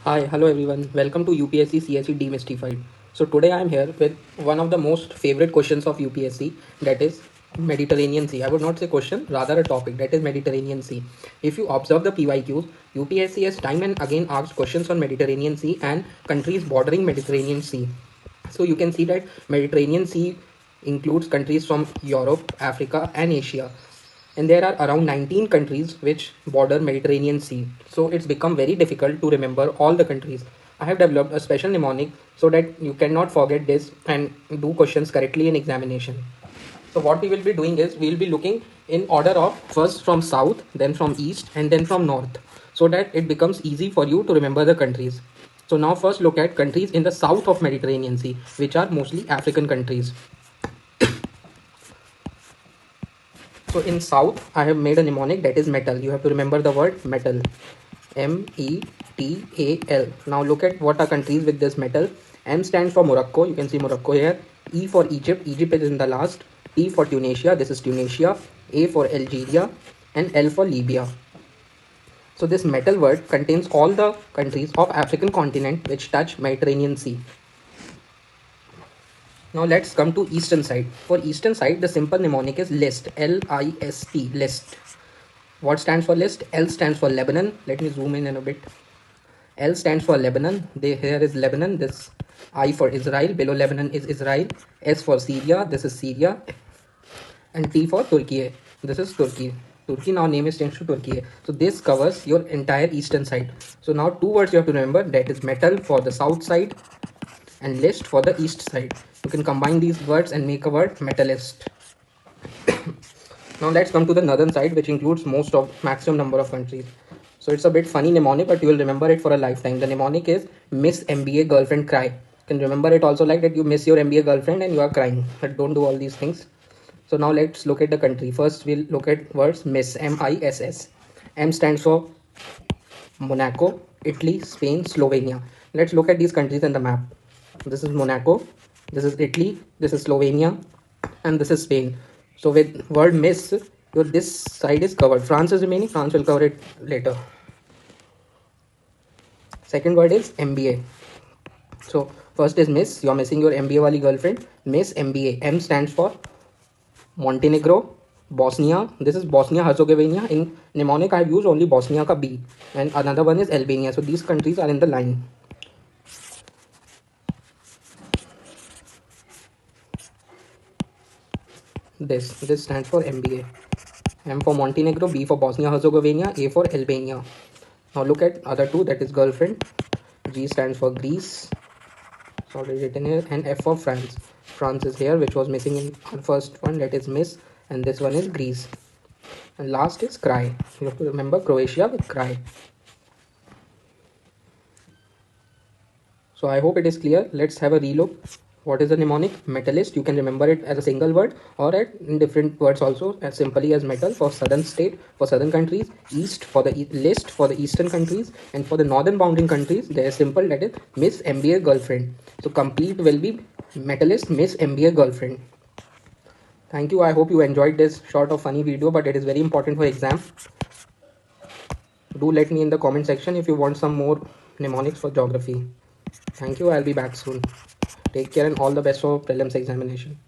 Hi, hello everyone. Welcome to UPSC CSE Demystified. So today I am here with one of the most favorite questions of UPSC, that is Mediterranean Sea. I would not say question, rather a topic, that is Mediterranean Sea. If you observe the PYQs, UPSC has time and again asked questions on Mediterranean Sea and countries bordering Mediterranean Sea. So you can see that Mediterranean Sea includes countries from Europe, Africa and Asia, and there are around 19 countries which border Mediterranean Sea. So it's become very difficult to remember all the countries. I have developed a special mnemonic so that you cannot forget this and do questions correctly in examination. So what we will be doing is we will be looking in order of first from south, then from east and then from north, so that it becomes easy for you to remember the countries. So now first look at countries in the south of Mediterranean Sea, which are mostly African countries. So in south, I have made a mnemonic that is metal. You have to remember the word metal. METAL. Now look at what are countries with this metal. M stands for Morocco. You can see Morocco here. E for Egypt. Egypt is in the last. T for Tunisia. This is Tunisia. A for Algeria. And L for Libya. So this metal word contains all the countries of African continent which touch Mediterranean Sea. Now let's come to eastern side. For eastern side, the simple mnemonic is list. L-I-S-T. List. What stands for list? L stands for Lebanon. Let me zoom in a bit. L stands for Lebanon. Here is Lebanon. This I for Israel. Below Lebanon is Israel. S for Syria. This is Syria. And T for Turkey. This is Turkey. Turkey now name is changed to Turkey. So this covers your entire eastern side. So now two words you have to remember, that is metal for the south side and list for the east side. You can combine these words and make a word metallist. Now let's come to the northern side, which includes most of maximum number of countries. So it's a bit funny mnemonic, but you will remember it for a lifetime. The mnemonic is Miss MBA girlfriend cry. You can remember it also like that you miss your MBA girlfriend and you are crying, but don't do all these things. So now let's look at the country. First we'll look at words Miss, M-I-S-S. M stands for Monaco, Italy, Spain, Slovenia. Let's look at these countries on the map. This is Monaco, this is Italy, this is Slovenia, and this is Spain. So with word miss, this side is covered. France is remaining. France will cover it later. Second word is MBA. So first is miss. You are missing your MBA wali girlfriend. Miss MBA. M stands for Montenegro, Bosnia. This is Bosnia Herzegovina. In mnemonic, I have used only Bosnia ka B, and another one is Albania. So these countries are in the line. This stands for MBA. M for Montenegro, B for Bosnia Herzegovina, A for Albania. Now look at other two, that is girlfriend. G stands for Greece. It's already written here. And F for France. France is here, which was missing in our first one, that is miss. And this one is Greece. And last is cry. You have to remember Croatia with cry. So I hope it is clear. Let's have a relook. What is the mnemonic? Metallist. You can remember it as a single word or in different words also, as simply as metal for southern state, for southern countries, east for the list for the eastern countries, and for the northern bounding countries, they are simple, that is Miss MBA girlfriend. So complete will be metallist, Miss MBA girlfriend. Thank you. I hope you enjoyed this short or funny video, but it is very important for exam. Do let me in the comment section if you want some more mnemonics for geography. Thank you. I'll be back soon. Take care and all the best for prelims examination.